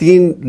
3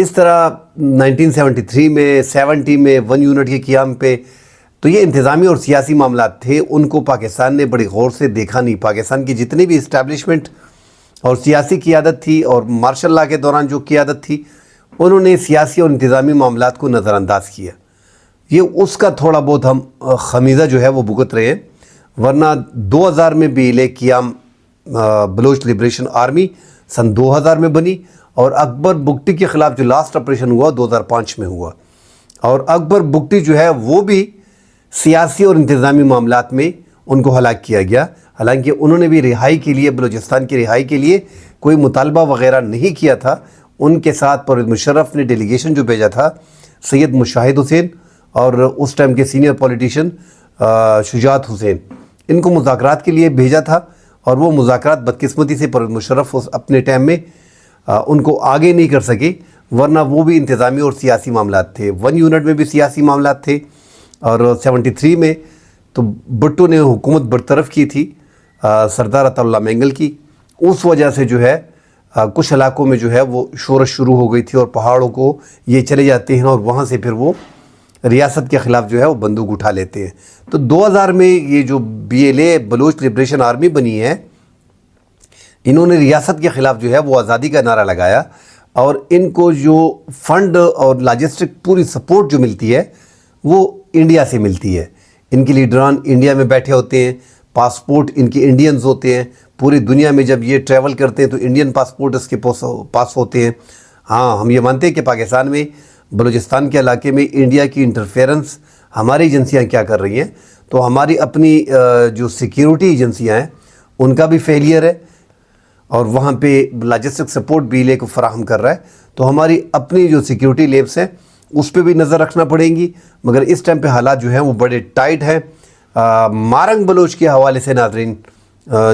اس طرح 1973 میں 70 میں 1 یونٹ کے قیام پہ تو یہ انتظامی اور سیاسی معاملات تھے، ان کو پاکستان نے بڑی غور سے دیکھا نہیں۔ پاکستان کی جتنی بھی اسٹیبلشمنٹ اور سیاسی قیادت تھی اور مارشل لاء کے دوران جو قیادت تھی، انہوں نے سیاسی اور انتظامی معاملات کو نظر انداز کیا۔ یہ اس کا تھوڑا بہت ہم خمیزہ جو ہے وہ بھگت رہے ہیں، ورنہ 2000 میں بھی لے قیام بلوچ لبریشن آرمی سن 2000 میں بنی، اور اکبر بگٹی کے خلاف جو لاسٹ آپریشن ہوا 2005 میں ہوا، اور اکبر بگٹی جو ہے وہ بھی سیاسی اور انتظامی معاملات میں ان کو ہلاک کیا گیا۔ حالانکہ انہوں نے بھی رہائی کے لیے، بلوچستان کی رہائی کے لیے کوئی مطالبہ وغیرہ نہیں کیا تھا۔ ان کے ساتھ پرویز مشرف نے ڈیلیگیشن جو بھیجا تھا، سید مشاہد حسین اور اس ٹائم کے سینئر پولیٹیشین شجاعت حسین، ان کو مذاکرات کے لیے بھیجا تھا، اور وہ مذاکرات بدقسمتی سے پرویز مشرف اپنے ٹائم میں ان کو آگے نہیں کر سکے، ورنہ وہ بھی انتظامی اور سیاسی معاملات تھے۔ 1 یونٹ میں بھی سیاسی معاملات تھے، اور 73 میں تو بھٹو نے حکومت برطرف کی تھی سردار عطا اللہ مینگل کی، اس وجہ سے جو ہے کچھ علاقوں میں جو ہے وہ شورش شروع ہو گئی تھی، اور پہاڑوں کو یہ چلے جاتے ہیں اور وہاں سے پھر وہ ریاست کے خلاف جو ہے وہ بندوق اٹھا لیتے ہیں۔ تو 2000 میں یہ جو BLA بلوچ لبریشن آرمی بنی ہے، انہوں نے ریاست کے خلاف جو ہے وہ آزادی کا نعرہ لگایا، اور ان کو جو فنڈ اور لاجسٹک پوری سپورٹ جو ملتی ہے وہ انڈیا سے ملتی ہے۔ ان کے لیڈران انڈیا میں بیٹھے ہوتے ہیں، پاسپورٹ ان کے انڈینز ہوتے ہیں، پوری دنیا میں جب یہ ٹریول کرتے ہیں تو انڈین پاسپورٹ اس کے پاس ہوتے ہیں۔ ہاں، ہم یہ مانتے ہیں کہ پاکستان میں بلوچستان کے علاقے میں انڈیا کی انٹرفیرنس ہماری ایجنسیاں کیا کر رہی ہیں، تو ہماری اپنی جو سیکیورٹی ایجنسیاں ہیں ان کا بھی فیلئر ہے، اور وہاں پہ لاجسٹک سپورٹ BLA کو فراہم کر رہا ہے، تو ہماری اپنی جو سیکیورٹی لیبس ہیں اس پہ بھی نظر رکھنا پڑیں گی۔ مگر اس ٹائم پہ حالات جو ہیں وہ بڑے ٹائٹ ہیں۔ مارنگ بلوچ کے حوالے سے ناظرین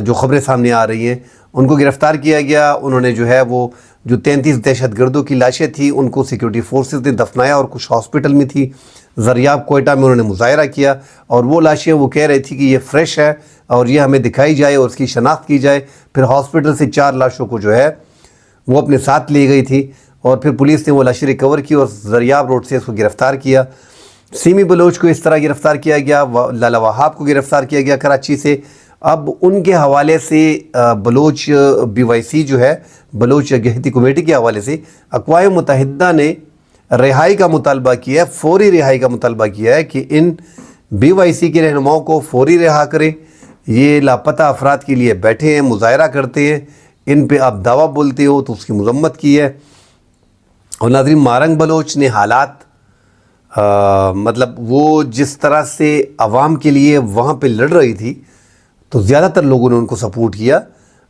جو خبریں سامنے آ رہی ہیں، ان کو گرفتار کیا گیا، انہوں نے جو ہے وہ جو 33 دہشت گردوں کی لاشیں تھیں ان کو سیکیورٹی فورسز نے دفنایا، اور کچھ ہاسپٹل میں تھی۔ زریاب کوئٹہ میں انہوں نے مظاہرہ کیا، اور وہ لاشیں وہ کہہ رہی تھی کہ یہ فریش ہے اور یہ ہمیں دکھائی جائے اور اس کی شناخت کی جائے۔ پھر ہاسپٹل سے 4 لاشوں کو جو ہے وہ اپنے ساتھ لے گئی تھی، اور پھر پولیس نے وہ لاشیں ریکور کی اور زریاب روڈ سے اس کو گرفتار کیا۔ سیمی بلوچ کو اس طرح گرفتار کیا گیا، لالا وہاب کو گرفتار کیا گیا کراچی سے۔ اب ان کے حوالے سے بلوچ BYC جو ہے، بلوچ یکجہتی کمیٹی کے حوالے سے اقوام متحدہ نے رہائی کا مطالبہ کیا ہے، فوری رہائی کا مطالبہ کیا ہے کہ ان BYC کے رہنماؤں کو فوری رہا کریں۔ یہ لاپتہ افراد کے لیے بیٹھے ہیں، مظاہرہ کرتے ہیں، ان پہ آپ دعویٰ بولتے ہو تو اس کی مذمت کی ہے۔ اور ناظرین، مارنگ بلوچ نے حالات مطلب وہ جس طرح سے عوام کے لیے وہاں پہ لڑ رہی تھی تو زیادہ تر لوگوں نے ان کو سپورٹ کیا۔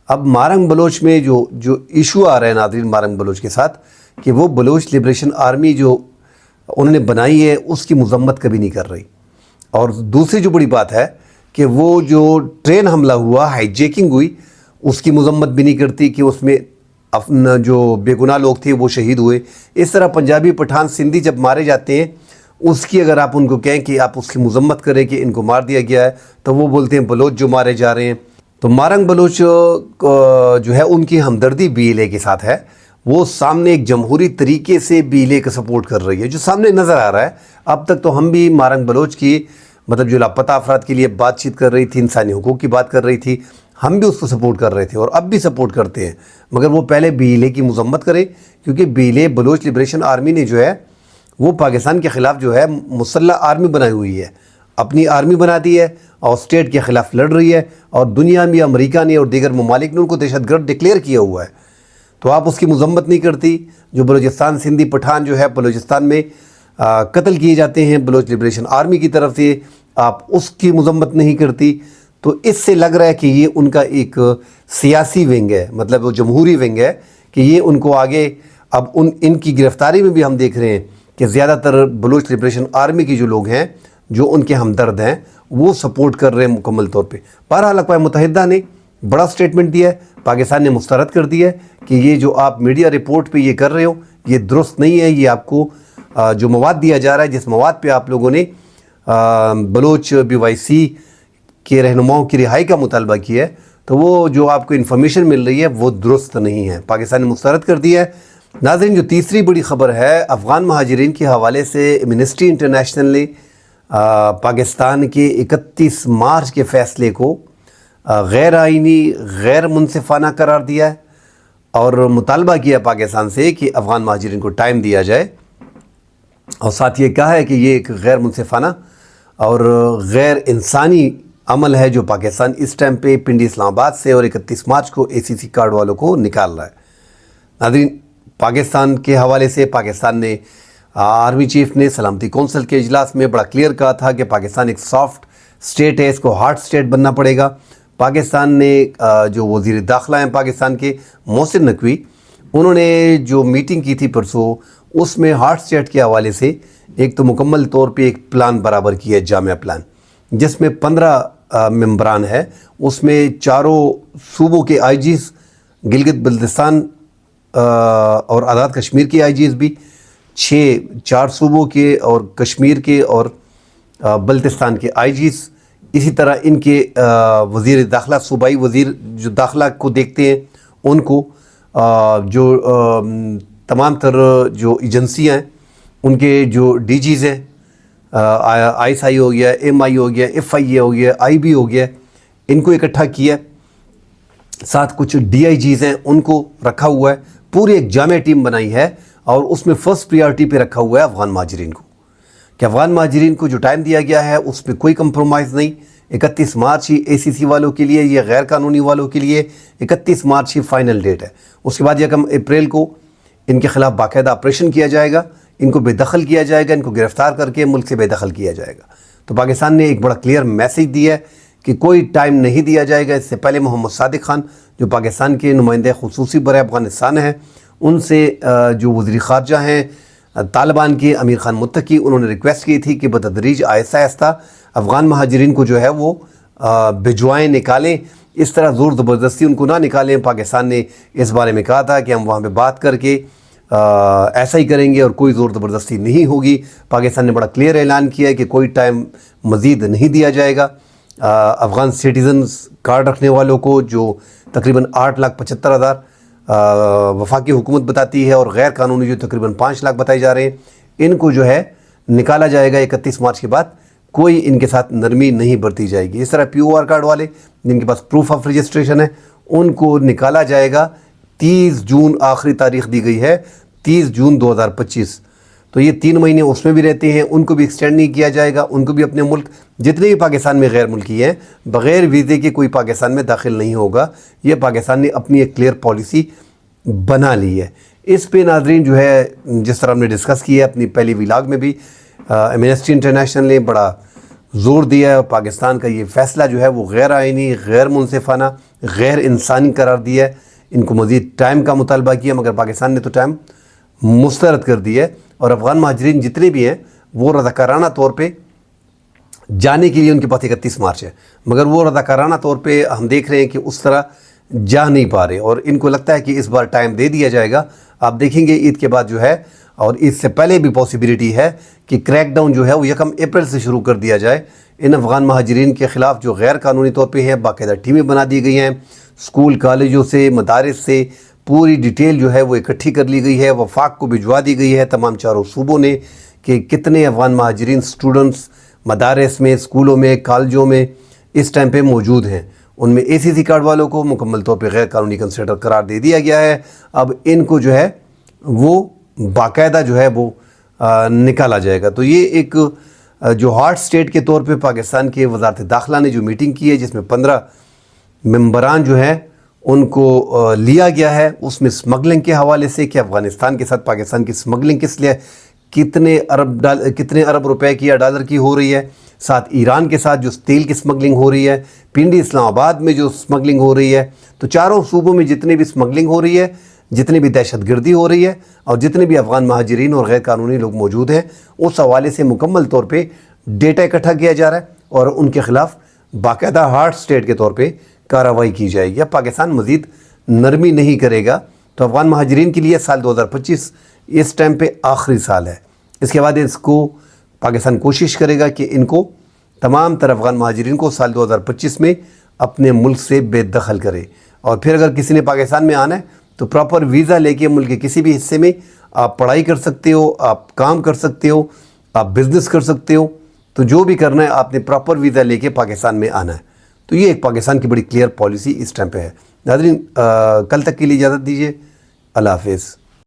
اب مارنگ بلوچ میں جو ایشو آ رہا ہے ناظرین مارنگ بلوچ کے ساتھ، کہ وہ بلوچ لبریشن آرمی جو انہوں نے بنائی ہے اس کی مذمت کبھی نہیں کر رہی، اور دوسری جو بڑی بات ہے کہ وہ جو ٹرین حملہ ہوا، ہائی جیکنگ ہوئی، اس کی مذمت بھی نہیں کرتی کہ اس میں جو بے گناہ لوگ تھے وہ شہید ہوئے۔ اس طرح پنجابی، پٹھان، سندھی جب مارے جاتے ہیں، اس کی اگر آپ ان کو کہیں کہ آپ اس کی مذمت کریں کہ ان کو مار دیا گیا ہے، تو وہ بولتے ہیں بلوچ جو مارے جا رہے ہیں۔ تو مارنگ بلوچ جو ہے ان کی ہمدردی BLA کے ساتھ ہے، وہ سامنے ایک جمہوری طریقے سے BLA کا سپورٹ کر رہی ہے، جو سامنے نظر آ رہا ہے۔ اب تک تو ہم بھی مارنگ بلوچ کی مطلب جو لاپتہ افراد کے لیے بات چیت کر رہی تھی، انسانی حقوق کی بات کر رہی تھی، ہم بھی اس کو سپورٹ کر رہے تھے اور اب بھی سپورٹ کرتے ہیں، مگر وہ پہلے BLA کی مذمت کرے، کیونکہ BLA بلوچ لبریشن آرمی نے جو ہے وہ پاکستان کے خلاف جو ہے مسلح آرمی بنائی ہوئی ہے، اپنی آرمی بنا دی ہے اور اسٹیٹ کے خلاف لڑ رہی ہے، اور دنیا میں امریکہ نے اور دیگر ممالک نے ان کو دہشت گرد ڈکلیئر کیا ہوا ہے، تو آپ اس کی مذمت نہیں کرتی۔ جو بلوچستان، سندھی، پٹھان جو ہے بلوچستان میں قتل کیے جاتے ہیں بلوچ لبریشن آرمی کی طرف سے، آپ اس کی مذمت نہیں کرتی، تو اس سے لگ رہا ہے کہ یہ ان کا ایک سیاسی ونگ ہے، مطلب وہ جمہوری ونگ ہے، کہ یہ ان کو آگے اب ان کی گرفتاری میں بھی ہم دیکھ رہے ہیں کہ زیادہ تر بلوچ لبریشن آرمی کی جو لوگ ہیں، جو ان کے ہمدرد ہیں، وہ سپورٹ کر رہے ہیں مکمل طور پہ۔ بہرحال اقوام متحدہ نے بڑا سٹیٹمنٹ دیا ہے، پاکستان نے مسترد کر دیا ہے کہ یہ جو آپ میڈیا رپورٹ پہ یہ کر رہے ہو یہ درست نہیں ہے، یہ آپ کو جو مواد دیا جا رہا ہے، جس مواد پہ آپ لوگوں نے بلوچ BYC کے رہنماؤں کی رہائی کا مطالبہ کیا ہے، تو وہ جو آپ کو انفارمیشن مل رہی ہے وہ درست نہیں ہے۔ پاکستان نے مسترد کر دیا ہے، ناظرین جو تیسری بڑی خبر ہے افغان مہاجرین کے حوالے سے ایمنسٹی انٹرنیشنل نے پاکستان کے 31 مارچ کے فیصلے کو غیر آئینی غیر منصفانہ قرار دیا ہے اور مطالبہ کیا پاکستان سے کہ افغان مہاجرین کو ٹائم دیا جائے، اور ساتھ یہ کہا ہے کہ یہ ایک غیر منصفانہ اور غیر انسانی عمل ہے جو پاکستان اس ٹائم پہ پنڈی اسلام آباد سے اور 31 مارچ کو ACC کارڈ والوں کو نکال رہا ہے۔ ناظرین پاکستان کے حوالے سے پاکستان نے آرمی چیف نے سلامتی کونسل کے اجلاس میں بڑا کلیئر کہا تھا کہ پاکستان ایک سافٹ سٹیٹ ہے، اس کو ہارڈ سٹیٹ بننا پڑے گا۔ پاکستان نے جو وزیر داخلہ ہیں پاکستان کے محسن نقوی، انہوں نے جو میٹنگ کی تھی پرسوں، اس میں ہارڈ سٹیٹ کے حوالے سے ایک تو مکمل طور پہ ایک پلان برابر کیا ہے، جامع پلان، جس میں 15 ممبران ہے، اس میں چاروں صوبوں کے IGs، گلگت بلتستان اور آزاد کشمیر کے IGs بھی، 4 صوبوں کے اور کشمیر کے اور بلتستان کے IGs، اسی طرح ان کے وزیر داخلہ، صوبائی وزیر جو داخلہ کو دیکھتے ہیں ان کو، جو تمام تر جو ایجنسیاں ہیں ان کے جو DGs ہیں، ISI ہو گیا، MI ہو گیا، FIA ہو گیا، IB ہو گیا، ان کو اکٹھا کیا، ساتھ کچھ DIGs ہیں ان کو رکھا ہوا ہے، پوری ایک جامع ٹیم بنائی ہے، اور اس میں فرسٹ پریارٹی پہ رکھا ہوا ہے افغان مہاجرین کو، کہ افغان مہاجرین کو جو ٹائم دیا گیا ہے اس پہ کوئی کمپرومائز نہیں۔ 31 مارچ ہی ACC والوں کے لیے، یہ غیر قانونی والوں کے لیے 31 مارچ ہی فائنل ڈیٹ ہے۔ اس کے بعد 1 اپریل کو ان کے خلاف باقاعدہ آپریشن کیا جائے گا، ان کو بے دخل کیا جائے گا، ان کو گرفتار کر کے ملک سے بے دخل کیا جائے گا۔ تو پاکستان نے ایک بڑا کلیئر میسیج دیا ہے کہ کوئی ٹائم نہیں دیا جائے گا۔ اس سے پہلے محمد صادق خان جو پاکستان کے نمائندہ خصوصی برائے افغانستان ہیں، ان سے جو وزیر خارجہ ہیں طالبان کے امیر خان متقی، انہوں نے ریکویسٹ کی تھی کہ بتدریج آہستہ آہستہ افغان مہاجرین کو جو ہے وہ بھجوائیں، نکالیں، اس طرح زور زبردستی ان کو نہ نکالیں۔ پاکستان نے اس بارے میں کہا تھا کہ ہم وہاں پہ بات کر کے ایسا ہی کریں گے اور کوئی زور زبردستی نہیں ہوگی۔ پاکستان نے بڑا کلیئر اعلان کیا ہے کہ کوئی ٹائم مزید نہیں دیا جائے گا۔ افغان سٹیزنز کارڈ رکھنے والوں کو جو تقریباً 8,75,000 وفاقی حکومت بتاتی ہے، اور غیر قانونی جو تقریباً 5 لاکھ بتائے جا رہے ہیں، ان کو جو ہے نکالا جائے گا 31 مارچ کے بعد، کوئی ان کے ساتھ نرمی نہیں برتی جائے گی۔ اس طرح POR کارڈ والے جن کے پاس پروف آف رجسٹریشن ہے، ان کو نکالا جائے گا 30 جون، آخری تاریخ دی گئی ہے 30 جون 2025۔ تو یہ 3 مہینے اس میں بھی رہتے ہیں، ان کو بھی ایکسٹینڈ نہیں کیا جائے گا۔ ان کو بھی اپنے ملک، جتنے بھی پاکستان میں غیر ملکی ہیں، بغیر ویزے کے کوئی پاکستان میں داخل نہیں ہوگا۔ یہ پاکستان نے اپنی ایک کلیئر پالیسی بنا لی ہے۔ اس پہ ناظرین جو ہے، جس طرح ہم نے ڈسکس کیا ہے اپنی پہلی ولاگ میں بھی، ایمنسٹی انٹرنیشنل نے بڑا زور دیا ہے، اور پاکستان کا یہ فیصلہ جو ہے وہ غیر آئینی، غیر منصفانہ، غیر انسانی قرار دیا ہے۔ ان کو مزید ٹائم کا مطالبہ کیا، مگر پاکستان نے تو ٹائم مسترد کر دیا ہے، اور افغان مہاجرین جتنے بھی ہیں وہ رضاکارانہ طور پہ جانے کے لیے ان کے پاس 31 مارچ ہے، مگر وہ رضاکارانہ طور پہ ہم دیکھ رہے ہیں کہ اس طرح جا نہیں پا رہے، اور ان کو لگتا ہے کہ اس بار ٹائم دے دیا جائے گا۔ آپ دیکھیں گے عید کے بعد جو ہے، اور اس سے پہلے بھی پاسبلٹی ہے کہ کریک ڈاؤن جو ہے وہ 1 اپریل سے شروع کر دیا جائے۔ ان افغان مہاجرین کے خلاف جو غیر قانونی طور پہ ہیں، باقاعدہ ٹیمیں بنا دی گئی ہیں، اسکول کالجوں سے، مدارس سے پوری ڈیٹیل جو ہے وہ اکٹھی کر لی گئی ہے، وفاق کو بھجوا دی گئی ہے تمام 4 صوبوں نے، کہ کتنے افغان مہاجرین اسٹوڈنٹس مدارس میں، اسکولوں میں، کالجوں میں اس ٹائم پہ موجود ہیں۔ ان میں ACC کارڈ والوں کو مکمل طور پہ غیر قانونی کنسیڈر قرار دے دیا گیا ہے۔ اب ان کو جو ہے وہ باقاعدہ جو ہے وہ نکالا جائے گا۔ تو یہ ایک جو ہارڈ سٹیٹ کے طور پہ پاکستان کے وزارت داخلہ نے جو میٹنگ کی ہے، جس میں 15 ممبران جو ہیں ان کو لیا گیا ہے، اس میں سمگلنگ کے حوالے سے کہ افغانستان کے ساتھ پاکستان کی سمگلنگ کس لیے، کتنے ارب روپے کی یا ڈالر کی ہو رہی ہے، ساتھ ایران کے ساتھ جو تیل کی سمگلنگ ہو رہی ہے، پنڈی اسلام آباد میں جو سمگلنگ ہو رہی ہے، تو 4 صوبوں میں جتنی بھی سمگلنگ ہو رہی ہے، جتنی بھی دہشت گردی ہو رہی ہے، اور جتنے بھی افغان مہاجرین اور غیر قانونی لوگ موجود ہیں، اس حوالے سے مکمل طور پہ ڈیٹا اکٹھا کیا جا رہا ہے، اور ان کے خلاف باقاعدہ ہارڈ سٹیٹ کے طور پہ کارروائی کی جائے گی۔ اب پاکستان مزید نرمی نہیں کرے گا، تو افغان مہاجرین کے لیے سال 2025 اس ٹائم پہ آخری سال ہے۔ اس کے بعد اس کو پاکستان کوشش کرے گا کہ ان کو تمام تر افغان مہاجرین کو سال 2025 میں اپنے ملک سے بے دخل کرے، اور پھر اگر کسی نے پاکستان میں آنا ہے تو پراپر ویزا لے کے ملک کے کسی بھی حصے میں آپ پڑھائی کر سکتے ہو، آپ کام کر سکتے ہو، آپ بزنس کر سکتے ہو. تو جو بھی کرنا ہے آپ نے پراپر ویزا لے کے پاکستان میں آنا ہے. تو یہ ایک پاکستان کی بڑی کلیئر پالیسی اس ٹائم پہ ہے. ناظرین کل تک کے لیے اجازت دیجیے. اللہ حافظ.